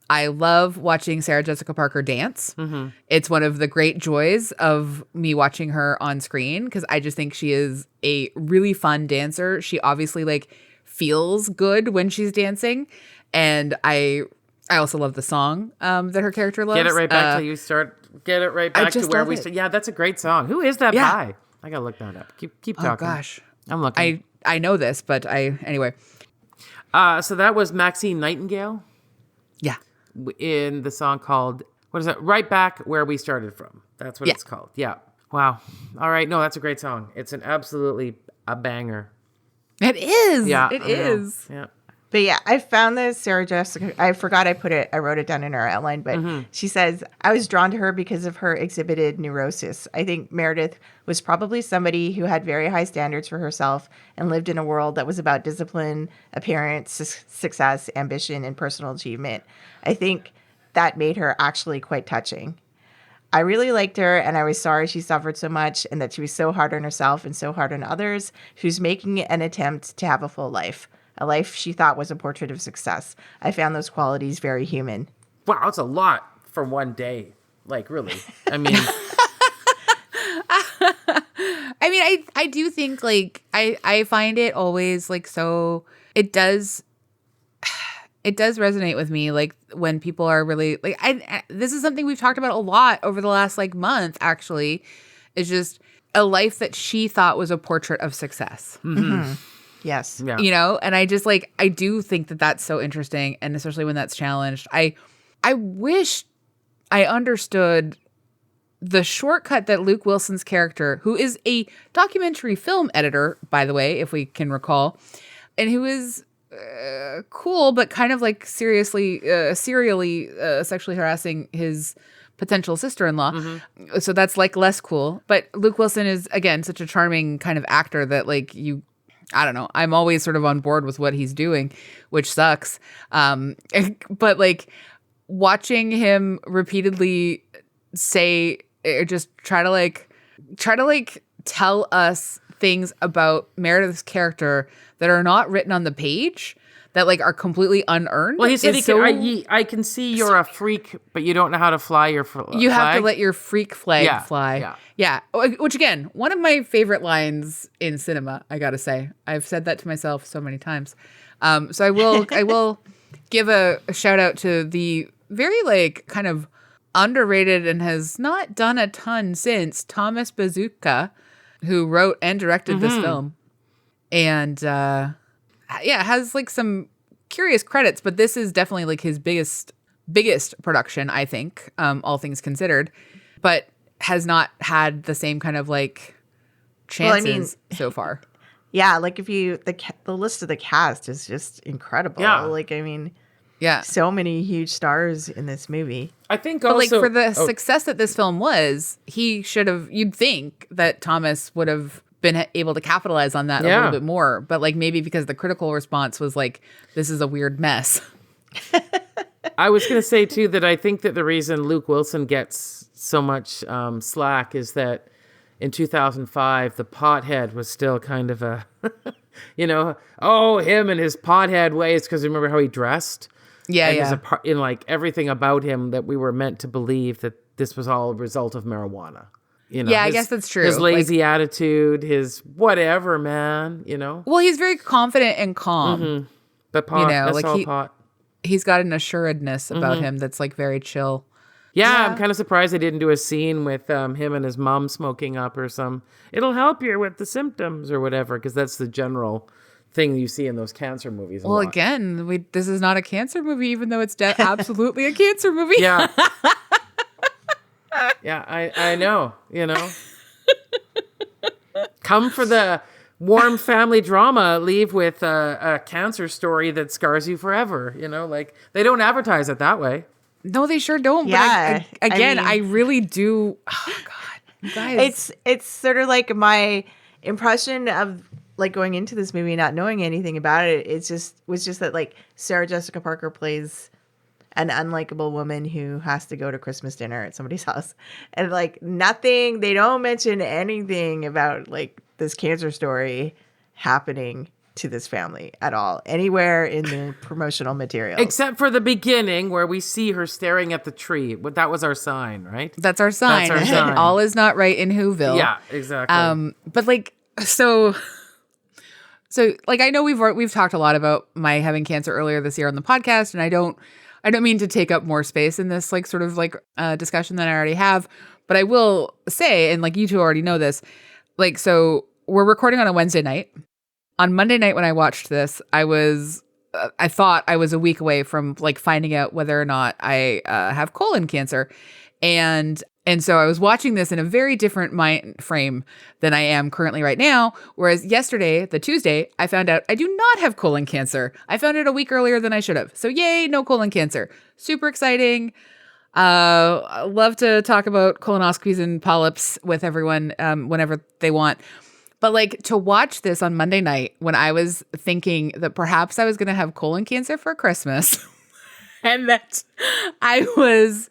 I love watching Sarah Jessica Parker dance. Mm-hmm. It's one of the great joys of me watching her on screen because I just think she is a really fun dancer. She obviously feels good when she's dancing, and I also love the song that her character loves. Get it right back till you start. Get it right back to where we start. Yeah, that's a great song. Who is that by? I gotta look that up. Keep talking. Oh gosh, I'm looking. I know this, but anyway. So that was Maxine Nightingale. Yeah. In the song called, what is it? Right Back Where We Started From. That's what it's called. Yeah. Wow. All right. No, that's a great song. It's an absolutely a banger. It is. Yeah. It is. Yeah. But yeah, I found this Sarah Jessica. I forgot I wrote it down in our outline, but she says, I was drawn to her because of her exhibited neurosis. I think Meredith was probably somebody who had very high standards for herself and lived in a world that was about discipline, appearance, success, ambition, and personal achievement. I think that made her actually quite touching. I really liked her, and I was sorry she suffered so much and that she was so hard on herself and so hard on others. She was making an attempt to have a full life. A life she thought was a portrait of success. I found those qualities very human. Wow, that's a lot for one day. Really. I mean... I do think, I find it always, so... It does resonate with me, when people are really... this is something we've talked about a lot over the last, month, actually. Is just a life that she thought was a portrait of success. Mm-hmm. Yes. Yeah. And I just I do think that that's so interesting. And especially when that's challenged, I wish I understood the shortcut that Luke Wilson's character, who is a documentary film editor, by the way, if we can recall, and who is cool, but kind of serially sexually harassing his potential sister-in-law. Mm-hmm. So that's less cool. But Luke Wilson is, again, such a charming kind of actor that I don't know. I'm always sort of on board with what he's doing, which sucks. But watching him repeatedly say, or just try to tell us things about Meredith's character that are not written on the page, that are completely unearned. Well, he said I can see you're a freak, but you don't know how to fly your flag. You have to let your freak flag fly. Yeah. Which, again, one of my favorite lines in cinema, I gotta say. I've said that to myself so many times. So I will give a shout out to the very kind of underrated and has not done a ton since, Thomas Bazooka, who wrote and directed this film. And has some curious credits, but this is definitely his biggest production, I think, all things considered, but has not had the same kind of chances so far. Yeah, if you the list of the cast is just incredible. Yeah. So many huge stars in this movie. I think also... But for the success that this film was, you'd think that Thomas would have been able to capitalize on that a little bit more. But maybe because the critical response was this is a weird mess. I was going to say, too, that I think that the reason Luke Wilson gets so much slack is that in 2005, the pothead was still kind of a, him and his pothead ways, because remember how he dressed? Yeah, and there's in everything about him that we were meant to believe that this was all a result of marijuana. I guess that's true. His lazy attitude, his whatever, man. Well, he's very confident and calm. Mm-hmm. But pot, that's all pot. He's got an assuredness about him that's very chill. Yeah, I'm kind of surprised they didn't do a scene with him and his mom smoking up or some. It'll help you with the symptoms or whatever, because that's the general thing you see in those cancer movies. Well, again, this is not a cancer movie, even though it's absolutely a cancer movie. Yeah. Yeah, I know, Come for the warm family drama, leave with a cancer story that scars you forever, they don't advertise it that way. No, they sure don't. Yeah, But I really do. Oh, God. Guys, It's sort of like my impression of like going into this movie not knowing anything about it. Was just that like Sarah Jessica Parker plays an unlikable woman who has to go to Christmas dinner at somebody's house, and like nothing, they don't mention anything about like this cancer story happening to this family at all anywhere in the promotional materials, Except for the beginning where we see her staring at the tree. That was our sign, right? that's our sign. That's our sign. All is not right in Whoville. Yeah, exactly. But like, so like, I know we've talked a lot about my having cancer earlier this year on the podcast, and I don't mean to take up more space in this like sort of like discussion than I already have, but I will say, and like you two already know this, like, so we're recording on a Wednesday night. On Monday night when I watched this, I thought I was a week away from like finding out whether or not I have colon cancer. And so I was watching this in a very different mind frame than I am currently right now. Whereas yesterday, the Tuesday, I found out I do not have colon cancer. I found it a week earlier than I should have. So yay, no colon cancer. Super exciting. I love to talk about colonoscopies and polyps with everyone whenever they want. But like, to watch this on Monday night when I was thinking that perhaps I was going to have colon cancer for Christmas and that I was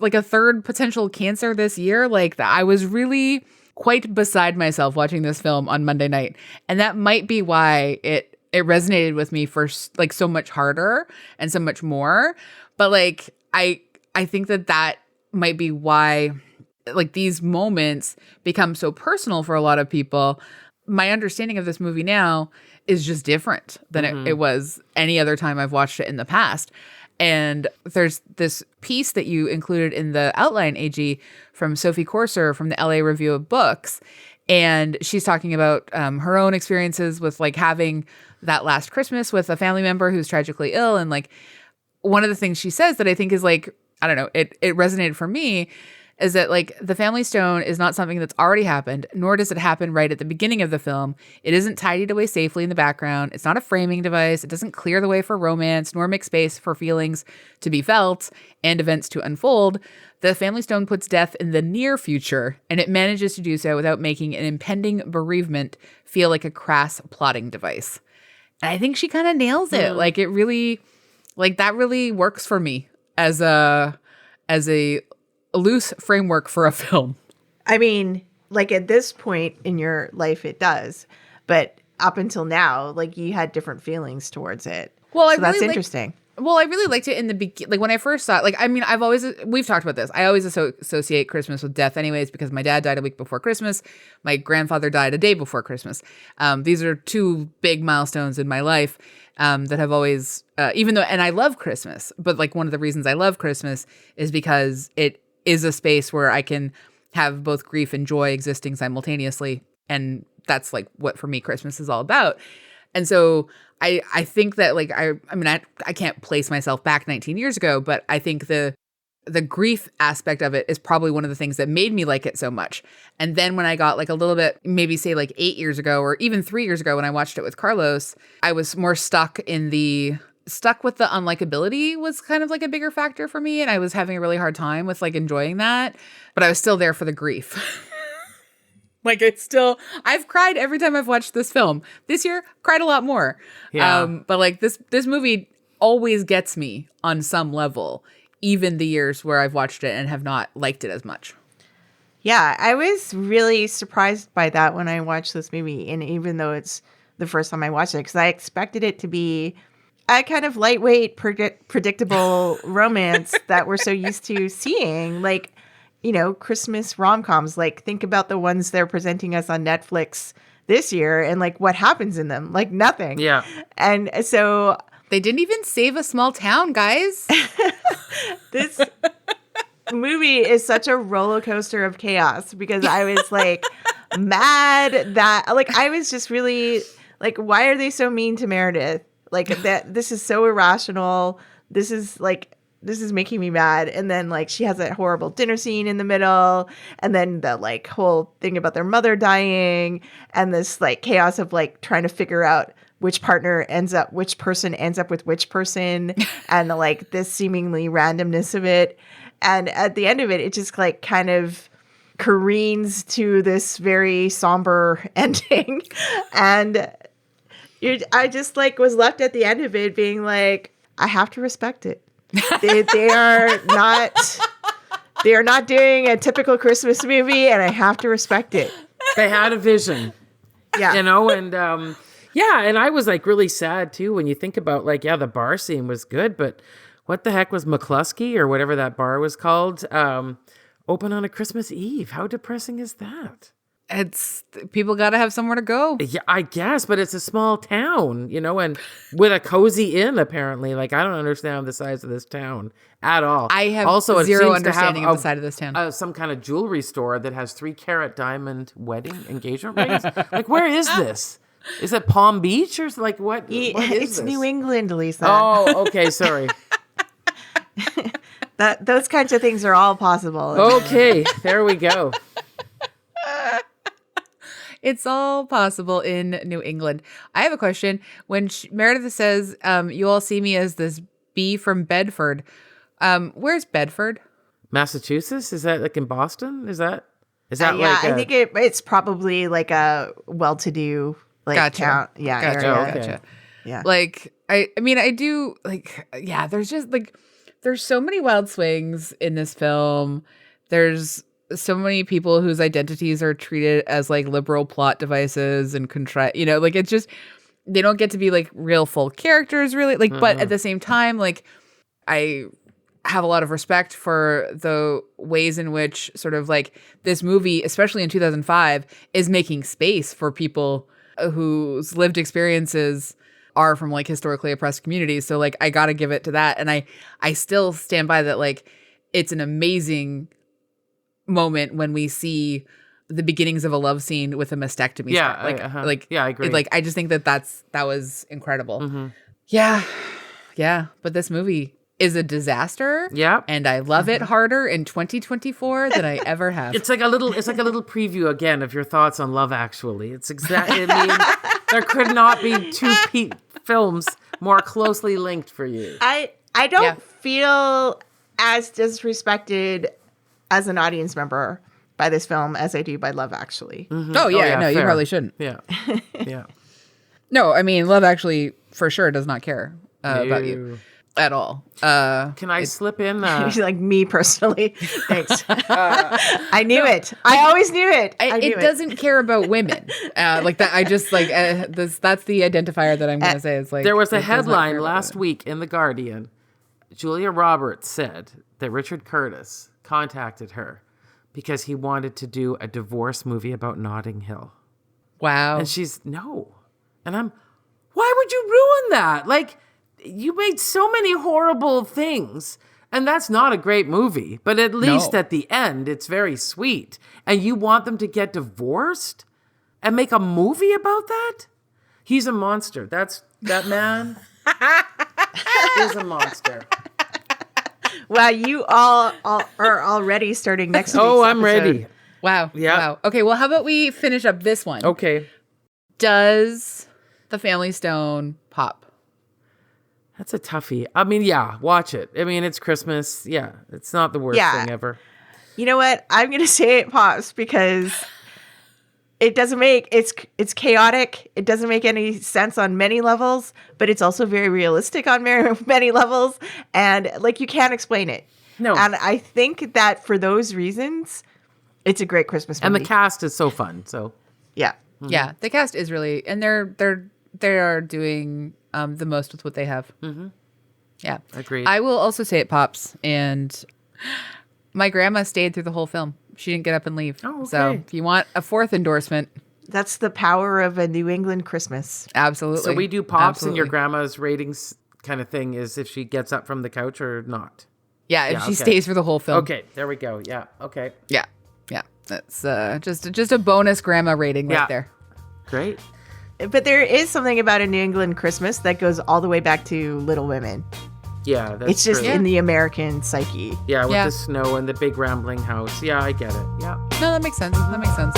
like a third potential cancer this year, like I was really quite beside myself watching this film on Monday night. And that might be why it resonated with me for like so much harder and so much more. But like, I think that might be why like these moments become so personal for a lot of people. My understanding of this movie now is just different than it was any other time I've watched it in the past. And there's this piece that you included in the outline, AG, from Sophie Corser from the LA Review of Books. And she's talking about her own experiences with like having that last Christmas with a family member who's tragically ill. And like one of the things she says that I think is like, I don't know, it resonated for me, is that like the family stone is not something that's already happened, nor does it happen right at the beginning of the film. It isn't tidied away safely in the background. It's not a framing device. It doesn't clear the way for romance, nor make space for feelings to be felt and events to unfold. The family stone puts death in the near future, and it manages to do so without making an impending bereavement feel like a crass plotting device. And I think she kind of nails it. Like it really, like that really works for me as a loose framework for a film. I mean, like at this point in your life, it does. But up until now, like you had different feelings towards it. Well, so that's interesting. Well, I really liked it in the beginning. Like when I first saw it, like, I mean, we've talked about this. I always associate Christmas with death anyways, because my dad died a week before Christmas. My grandfather died a day before Christmas. These are two big milestones in my life that have always, even though, and I love Christmas, but like one of the reasons I love Christmas is because it is a space where I can have both grief and joy existing simultaneously. And that's like what for me Christmas is all about. And so I think that like, I mean, I can't place myself back 19 years ago, but I think the grief aspect of it is probably one of the things that made me like it so much. And then when I got like a little bit, maybe say like 8 years ago or even 3 years ago when I watched it with Carlos, I was more stuck with the unlikability was kind of like a bigger factor for me. And I was having a really hard time with like enjoying that, but I was still there for the grief. Like I've cried every time I've watched this film. This year, cried a lot more. Yeah. But like this movie always gets me on some level, even the years where I've watched it and have not liked it as much. Yeah, I was really surprised by that when I watched this movie. And even though it's the first time I watched it, because I expected it to be a kind of lightweight, predictable romance that we're so used to seeing. Like, you know, Christmas rom-coms. Like, think about the ones they're presenting us on Netflix this year and like what happens in them. Like nothing. Yeah. And so they didn't even save a small town, guys. This movie is such a roller coaster of chaos because I was like mad that like I was just really like, why are they so mean to Meredith? Like that this is so irrational. This is making me mad. And then like she has that horrible dinner scene in the middle, and then the like whole thing about their mother dying, and this like chaos of like trying to figure out which person ends up with which person, and like this seemingly randomness of it. And at the end of it, it just like kind of careens to this very somber ending. And I just like was left at the end of it being like, I have to respect it. They are not doing a typical Christmas movie, and I have to respect it. They had a vision. Yeah. You know, and and I was like really sad too when you think about like, the bar scene was good, but what the heck was McCluskey or whatever that bar was called open on a Christmas Eve? How depressing is that? It's people got to have somewhere to go. Yeah, I guess, but it's a small town, you know, and with a cozy inn, apparently. Like, I don't understand the size of this town at all. I have also, zero understanding of the side of this town. Some kind of jewelry store that has 3-carat diamond wedding engagement rings. Like, where is this? Is it Palm Beach or like what? What is It's this? New England, Lisa. Oh, okay, sorry. Those kinds of things are all possible. Okay, there we go. It's all possible in New England. I have a question. When Meredith says, you all see me as this bee from Bedford, where's Bedford? Massachusetts? Is that like in Boston? Is that Yeah, like I think it's probably like a well-to-do like Gotcha. town. Yeah, Gotcha. area. okay. Gotcha. Yeah. Like, I mean, I do like, there's just like, there's so many wild swings in this film. There's so many people whose identities are treated as like liberal plot devices and like it's just, they don't get to be like real full characters really. Like, but at the same time, like I have a lot of respect for the ways in which sort of like this movie, especially in 2005, is making space for people whose lived experiences are from like historically oppressed communities. So like, I got to give it to that. And I still stand by that. Like, it's an amazing moment when we see the beginnings of a love scene with a mastectomy. Yeah, I agree. Like, I just think that was incredible. Mm-hmm. Yeah. But this movie is a disaster. Yeah. And I love it harder in 2024 than I ever have. It's like a little preview again of your thoughts on Love Actually. It's exactly. I mean, there could not be two films more closely linked for you. I don't feel as disrespected as an audience member by this film as I do by Love Actually. Mm-hmm. Oh yeah, no, fair. you probably shouldn't. Yeah. Yeah. No, I mean, Love Actually for sure does not care about you at all. Can I slip in? Like me personally. Thanks. I knew it. I always knew it. It doesn't care about women. Like that. I just like that's the identifier that I'm going to say. Is like there was a it does not headline care about last women. week in The Guardian. Julia Roberts said that Richard Curtis contacted her because he wanted to do a divorce movie about Notting Hill. Wow. And she's, no. And why would you ruin that? Like, you made so many horrible things, and that's not a great movie. But at least at the end, it's very sweet. And you want them to get divorced and make a movie about that? He's a monster. That man is a monster. Wow, you all are already starting next week's Oh, I'm episode. ready. Wow. Yeah. Wow. Okay. Well, how about we finish up this one? Okay. Does the Family Stone pop? That's a toughie. I mean, yeah, watch it. I mean, it's Christmas. Yeah, it's not the worst thing ever. You know what? I'm going to say it pops because it doesn't make it's chaotic. It doesn't make any sense on many levels, but it's also very realistic on many levels, and like you can't explain it. No. And I think that for those reasons, it's a great Christmas movie. And the cast is so fun. So yeah. Mm-hmm. Yeah, the cast is really, and they are doing the most with what they have. Mm-hmm. Yeah, agreed. I will also say it pops, and my grandma stayed through the whole film. She didn't get up and leave. Oh, okay. So if you want a fourth endorsement, That's the power of a New England Christmas. absolutely. So we do pops, and your Absolutely. grandma's ratings kind of thing is if she gets up from the couch or not. Yeah, if Yeah, she okay. stays for the whole film. Okay, there we go. Yeah, okay. Yeah. That's just a bonus grandma rating right Yeah. there. Great. But there is something about a New England Christmas that goes all the way back to Little Women. Yeah, that's It's just true. in the American psyche. Yeah, with Yeah. the snow and the big rambling house. Yeah, I get it. Yeah. No, that makes sense. That makes sense.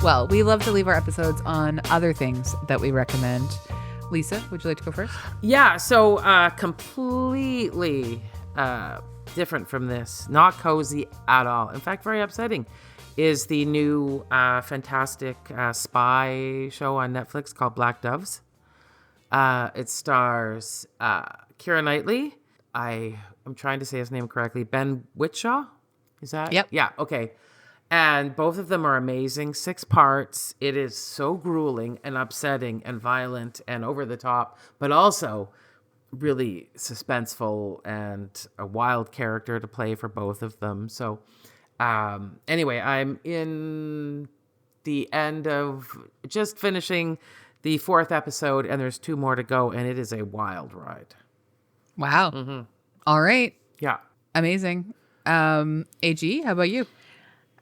Well, we love to leave our episodes on other things that we recommend. Lisa, would you like to go first? Yeah, so completely different from this. Not cozy at all. In fact, very upsetting is the new fantastic spy show on Netflix called Black Doves. It stars Keira Knightley. I'm trying to say his name correctly. Ben Whishaw? Is that? Yep. Yeah, okay. And both of them are amazing. 6 parts. It is so grueling and upsetting and violent and over the top, but also really suspenseful and a wild character to play for both of them. So anyway, I'm in the end of just finishing the 4th episode, and there's 2 more to go, and it is a wild ride. Wow. Mm-hmm. All right. Yeah. Amazing. AG, how about you?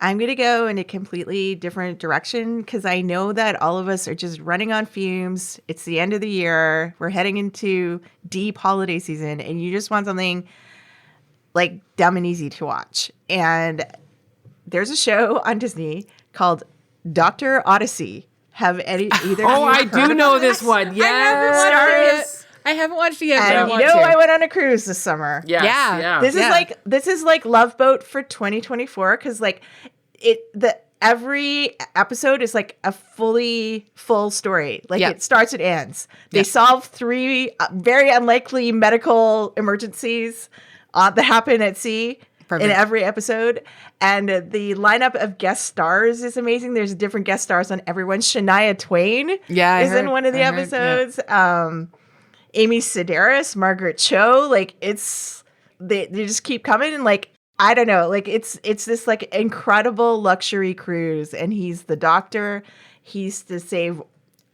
I'm going to go in a completely different direction because I know that all of us are just running on fumes. It's the end of the year. We're heading into deep holiday season, and you just want something like dumb and easy to watch. And there's a show on Disney called Dr. Odyssey. Have either of you I heard do of know it? this one. Yes. I haven't watched it yet, but I And want you know, to. I went on a cruise this summer. Yes. Yeah. Yeah. This is like Love Boat for 2024 because like every episode is like a full story. Like Yeah. it starts and ends. They Yeah. solve 3 very unlikely medical emergencies that happen at sea. Perfect. In every episode. And the lineup of guest stars is amazing. There's different guest stars on everyone. Shania Twain Yeah, is in one of the episodes. Amy Sedaris, Margaret Cho, like they just keep coming, and like I don't know, like it's this like incredible luxury cruise, and he's the doctor. He's to save,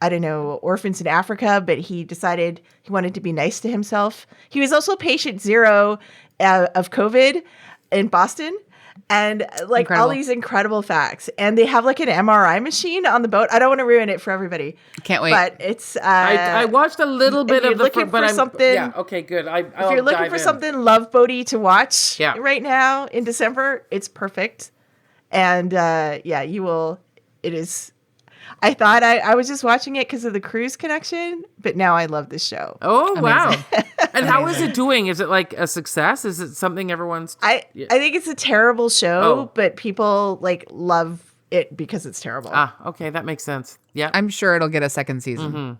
I don't know, orphans in Africa, but he decided he wanted to be nice to himself. He was also patient 0 of COVID in Boston. And like Incredible. all these incredible facts, and they have like an MRI machine on the boat. I don't want to ruin it for everybody. Can't wait. But it's I watched a little bit you're of the looking for something- Yeah, okay, good. if you're looking for something love boaty to watch Yeah. right now in December, it's perfect. And yeah, you will. It is. I thought I was just watching it because of the cruise connection, but now I love this show. Oh, wow. Amazing. And how is it doing? Is it like a success? Is it something everyone's... I think it's a terrible show, Oh. but people like love it because it's terrible. Okay, that makes sense. Yeah. I'm sure it'll get a second season. Mm-hmm.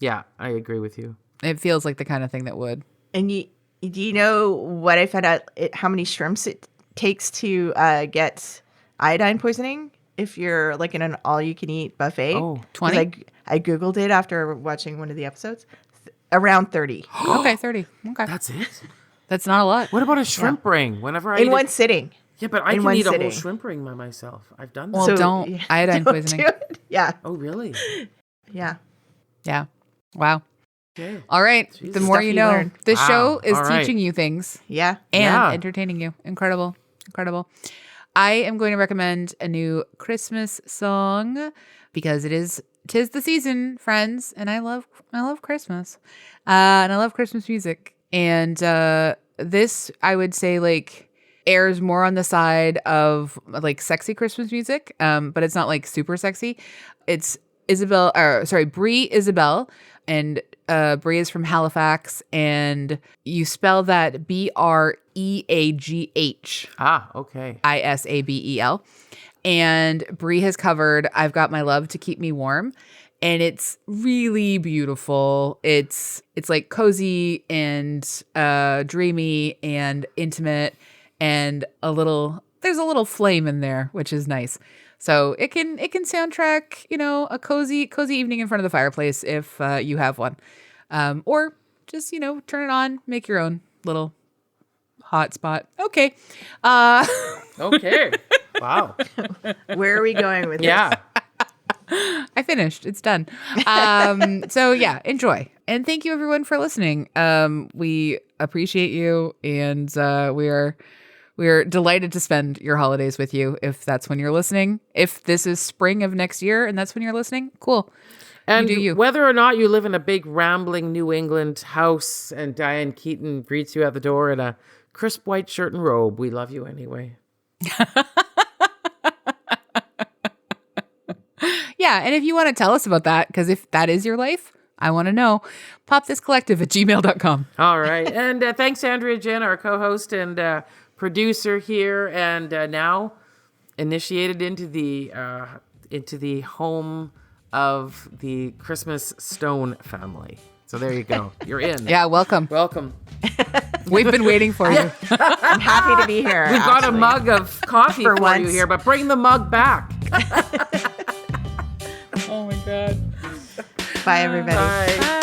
Yeah, I agree with you. It feels like the kind of thing that would. And do you know what I found out? How many shrimps it takes to get iodine poisoning if you're like in an all-you-can-eat buffet? Oh, 20? I Googled it after watching one of the episodes. Around 30 Okay, 30. Okay. That's it? That's not a lot. What about a shrimp ring? Whenever I in eat one it, sitting. Yeah, but I in can one eat a whole sitting. shrimp ring by myself. I've done that. Well, So, don't. yeah, Iodine don't poisoning. do it. Yeah, Oh, really? yeah. Yeah. Wow. Okay. All right. The Jesus. more Stuff you you know. learn. This Wow. show is All right. teaching you things Yeah. and Yeah. entertaining you. Incredible. Incredible. I am going to recommend a new Christmas song because tis the season, friends, and I love Christmas. And I love Christmas music. And this, I would say, like, airs more on the side of like sexy Christmas music, but it's not like super sexy. It's Brie Isabel, and Brie is from Halifax, and you spell that Breagh Okay. Isabel. And Brie has covered I've Got My Love to Keep Me Warm, and it's really beautiful. It's like cozy and dreamy and intimate, and there's a little flame in there, which is nice. So it can soundtrack, a cozy evening in front of the fireplace if you have one, or just turn it on, make your own little hotspot. Okay. Okay. Wow. Where are we going with Yeah. I finished. It's done. So yeah, enjoy. And thank you everyone for listening. We appreciate you, and we are delighted to spend your holidays with you if that's when you're listening. If this is spring of next year and that's when you're listening, cool. And You do you. whether or not you live in a big rambling New England house and Diane Keaton greets you at the door in a crisp white shirt and robe, we love you anyway. Yeah, and if you want to tell us about that, because if that is your life, I want to know. popthiscollective@gmail.com. All right. And thanks, Andrea Gin, our co-host and producer here, and now initiated into the home of the Christmas Stone family. So there you go. You're in. Yeah, welcome. Welcome. We've been waiting for you. I'm happy to be here. We've got a mug of coffee for once. you here, but bring the mug back. Oh my God. Bye, everybody. Bye.